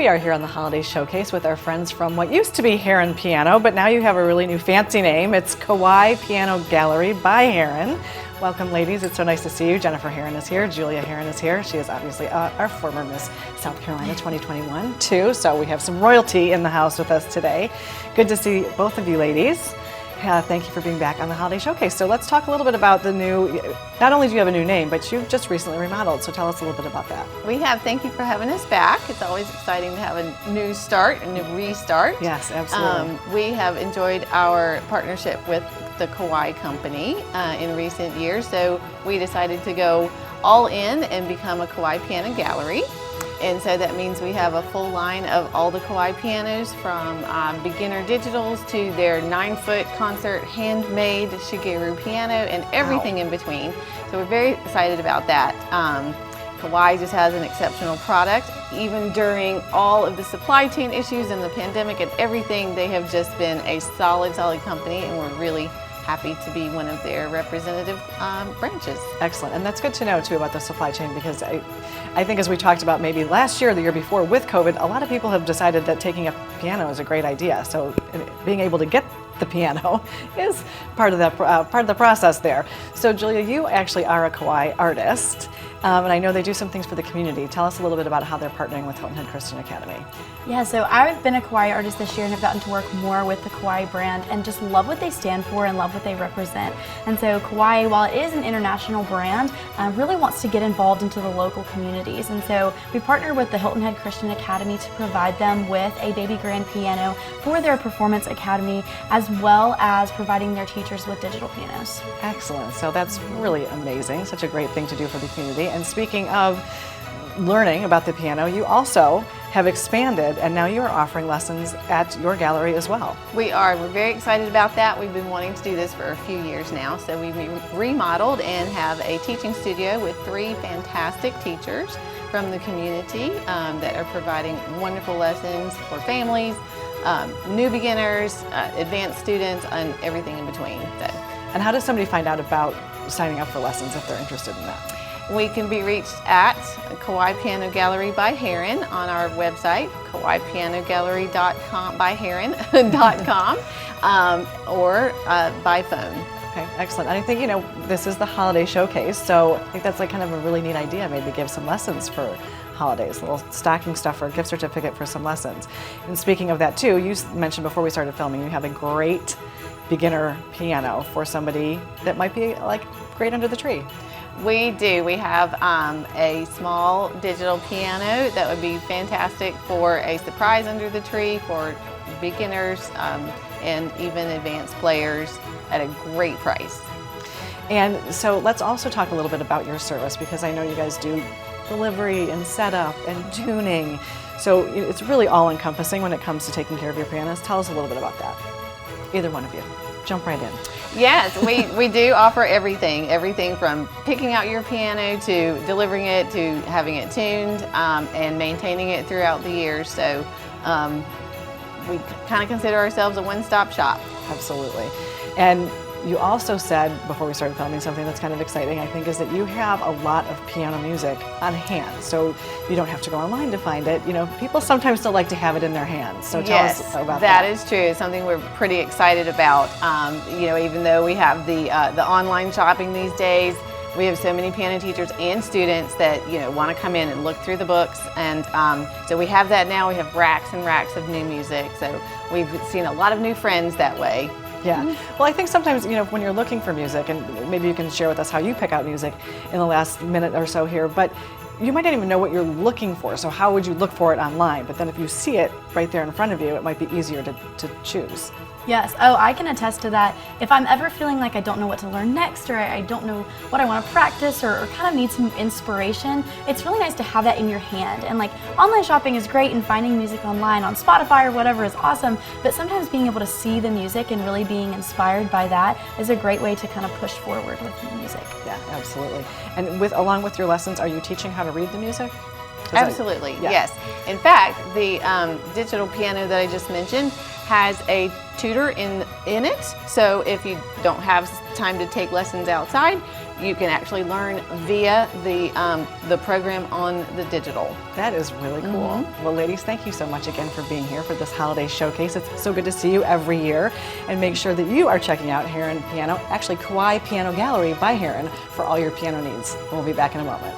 are here on the Holiday Showcase with our friends from what used to be Herrin Piano, but now you have a really new fancy name. It's Kawai Piano Gallery by Herrin. Welcome, ladies. It's so nice to see you. Jennifer Herrin is here. Julia Herrin is here. She is obviously our former Miss South Carolina 2021, too. So we have some royalty in the house with us today. Good to see both of you ladies. Thank you for being back on the Holiday Showcase. So let's talk a little bit about the new, not only do you have a new name, but you've just recently remodeled. So tell us a little bit about that. We have. Thank you for having us back. It's always exciting to have a new start, a new restart. Yes, absolutely. We have enjoyed our partnership with the Kawai company in recent years. So we decided to go all in and become a Kawai Piano Gallery. And so that means we have a full line of all the Kawai pianos, from beginner digitals to their 9-foot concert handmade shigeru piano and everything in between. So we're very excited about that. Kawai just has an exceptional product. Even during all of the supply chain issues and the pandemic and everything, they have just been a solid company, and we're really happy to be one of their representative branches. Excellent, and that's good to know too about the supply chain, because I think, as we talked about maybe last year or the year before with COVID, a lot of people have decided that taking a piano is a great idea. So being able to get the piano is part of the process there. So Julia, you actually are a Kawai artist, and I know they do some things for the community. Tell us a little bit about how they're partnering with Hilton Christian Academy. Yeah, so I've been a Kawai artist this year and have gotten to work more with the Kawai brand and just love what they stand for and love what they represent. And so Kawai, while it is an international brand, really wants to get involved into the local communities. And so we partnered with the Hilton Head Christian Academy to provide them with a baby grand piano for their performance academy, as well as providing their teachers with digital pianos. Excellent. So that's really amazing. Such a great thing to do for the community. And speaking of learning about the piano, you also have expanded, and now you are offering lessons at your gallery as well. We are. We're very excited about that. We've been wanting to do this for a few years now. So we remodeled and have a teaching studio with 3 fantastic teachers from the community that are providing wonderful lessons for families, new beginners, advanced students, and everything in between. And how does somebody find out about signing up for lessons if they're interested in that? We can be reached at Kawai Piano Gallery by Herrin on our website, kawaipianogallery.com by Herrin.com, or by phone. Okay, excellent. And I think, this is the Holiday Showcase, so I think that's like kind of a really neat idea, maybe give some lessons for holidays, a little stocking stuffer, gift certificate for some lessons. And speaking of that too, you mentioned before we started filming, you have a great beginner piano for somebody that might be like great under the tree. We do. We have a small digital piano that would be fantastic for a surprise under the tree for beginners and even advanced players at a great price. And so let's also talk a little bit about your service, because I know you guys do delivery and setup and tuning. So it's really all encompassing when it comes to taking care of your pianos. Tell us a little bit about that. Either one of you. Jump right in. Yes, we do offer everything from picking out your piano to delivering it to having it tuned and maintaining it throughout the year. So we kind of consider ourselves a one-stop shop. Absolutely. And you also said, before we started filming, something that's kind of exciting, I think, is that you have a lot of piano music on hand. So you don't have to go online to find it. People sometimes still like to have it in their hands. So tell us about that. That is true. It's something we're pretty excited about. Even though we have the online shopping these days, we have so many piano teachers and students that want to come in and look through the books, and so we have that now. We have racks and racks of new music. So we've seen a lot of new friends that way. Yeah. Well, I think sometimes, when you're looking for music, and maybe you can share with us how you pick out music in the last minute or so here, but you might not even know what you're looking for. So how would you look for it online? But then if you see it right there in front of you, it might be easier to choose. Yes, I can attest to that. If I'm ever feeling like I don't know what to learn next, or I don't know what I want to practice, or kind of need some inspiration, it's really nice to have that in your hand. And online shopping is great, and finding music online on Spotify or whatever is awesome, but sometimes being able to see the music and really being inspired by that is a great way to kind of push forward with the music. Yeah, absolutely. And along with your lessons, are you teaching how to read the music? Absolutely, yes. In fact, the digital piano that I just mentioned has a tutor in it. So if you don't have time to take lessons outside, you can actually learn via the program on the digital. That is really cool. Well, ladies, thank you so much again for being here for this holiday showcase. It's so good to see you every year. And make sure that you are checking out Herrin Piano, actually Kawai Piano Gallery by Herrin, for all your piano needs. We'll be back in a moment.